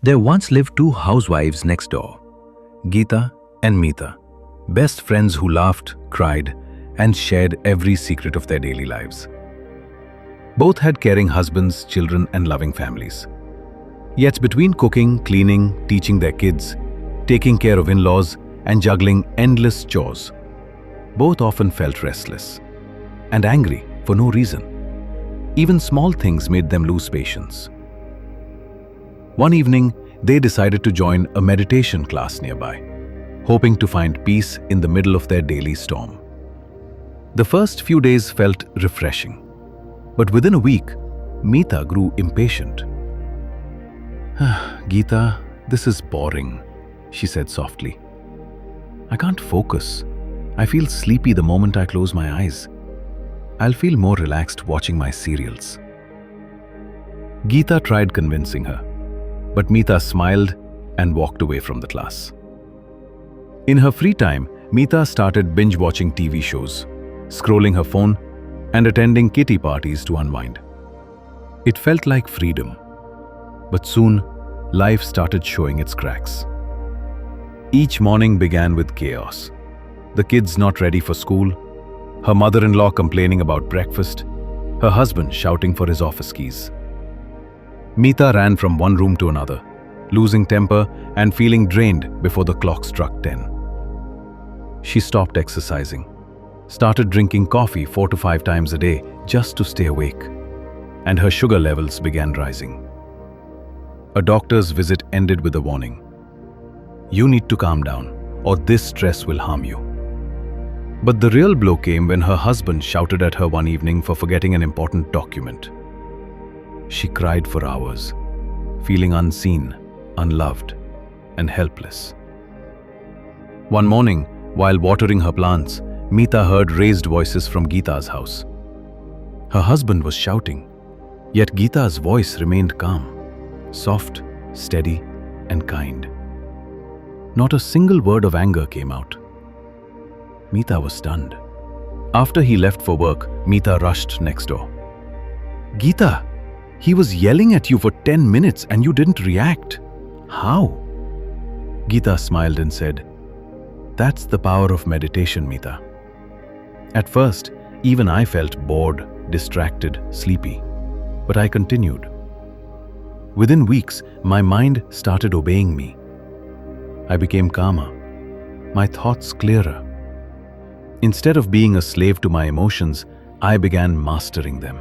There once lived two housewives next door, Geeta and Mita, best friends who laughed, cried, and shared every secret of their daily lives. Both had caring husbands, children, and loving families. Yet between cooking, cleaning, teaching their kids, taking care of in-laws, and juggling endless chores, both often felt restless and angry for no reason. Even small things made them lose patience. One evening, they decided to join a meditation class nearby, hoping to find peace in the middle of their daily storm. The first few days felt refreshing, but within a week, Mita grew impatient. "Geeta, this is boring," she said softly. "I can't focus. I feel sleepy the moment I close my eyes. I'll feel more relaxed watching my serials." Geeta tried convincing her, but Mita smiled and walked away from the class. In her free time, Mita started binge-watching TV shows, scrolling her phone, and attending kitty parties to unwind. It felt like freedom, but soon, life started showing its cracks. Each morning began with chaos. The kids not ready for school, her mother-in-law complaining about breakfast, her husband shouting for his office keys. Mita ran from one room to another, losing temper and feeling drained before the clock struck 10. She stopped exercising, started drinking coffee 4 to 5 times a day just to stay awake, and her sugar levels began rising. A doctor's visit ended with a warning. "You need to calm down, or this stress will harm you." But the real blow came when her husband shouted at her one evening for forgetting an important document. She cried for hours, feeling unseen, unloved, and helpless. One morning, while watering her plants, Mita heard raised voices from Geeta's house. Her husband was shouting, yet Geeta's voice remained calm, soft, steady, and kind. Not a single word of anger came out. Mita was stunned. After he left for work, Mita rushed next door. "Geeta, he was yelling at you for 10 minutes and you didn't react. How?" Geeta smiled and said, "That's the power of meditation, Mita." At first, even I felt bored, distracted, sleepy, but I continued. Within weeks, my mind started obeying me. I became calmer, my thoughts clearer. Instead of being a slave to my emotions, I began mastering them.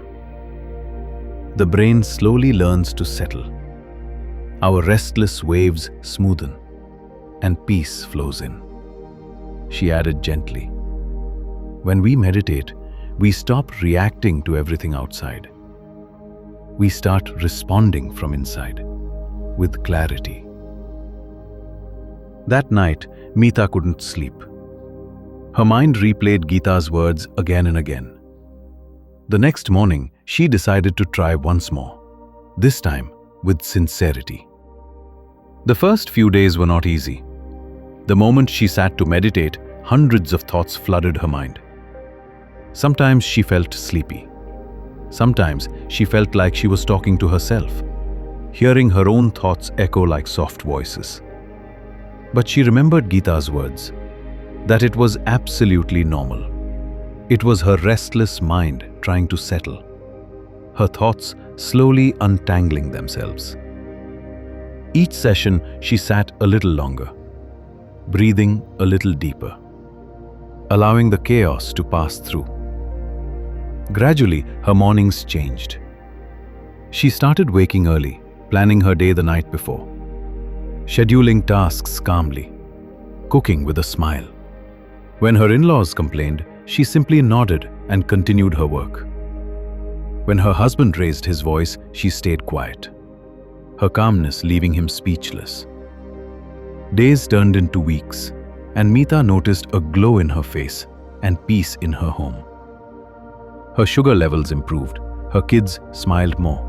The brain slowly learns to settle. Our restless waves smoothen, and peace flows in. She added gently, "When we meditate, we stop reacting to everything outside. We start responding from inside, with clarity." That night, Mita couldn't sleep. Her mind replayed Geeta's words again and again. The next morning, she decided to try once more, this time with sincerity. The first few days were not easy. The moment she sat to meditate, hundreds of thoughts flooded her mind. Sometimes she felt sleepy. Sometimes she felt like she was talking to herself, hearing her own thoughts echo like soft voices. But she remembered Geeta's words, that it was absolutely normal. It was her restless mind trying to settle, her thoughts slowly untangling themselves. Each session, she sat a little longer, breathing a little deeper, allowing the chaos to pass through. Gradually, her mornings changed. She started waking early, planning her day the night before, scheduling tasks calmly, cooking with a smile. When her in-laws complained, she simply nodded and continued her work. When her husband raised his voice, she stayed quiet, her calmness leaving him speechless. Days turned into weeks, and Mita noticed a glow in her face and peace in her home. Her sugar levels improved, her kids smiled more,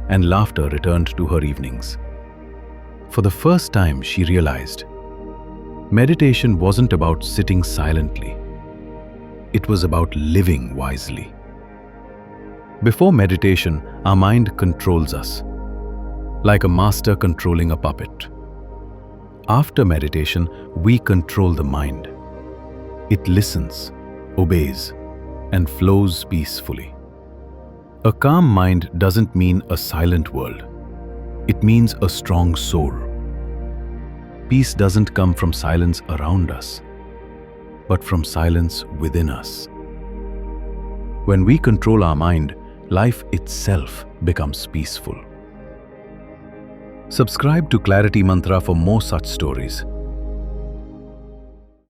and laughter returned to her evenings. For the first time, she realized meditation wasn't about sitting silently. It was about living wisely. Before meditation, our mind controls us. like a master controlling a puppet. After meditation, we control the mind. It listens, obeys, and flows peacefully. A calm mind doesn't mean a silent world. It means a strong soul. Peace doesn't come from silence around us, but from silence within us. When we control our mind, life itself becomes peaceful. Subscribe to Clarity Mantra for more such stories.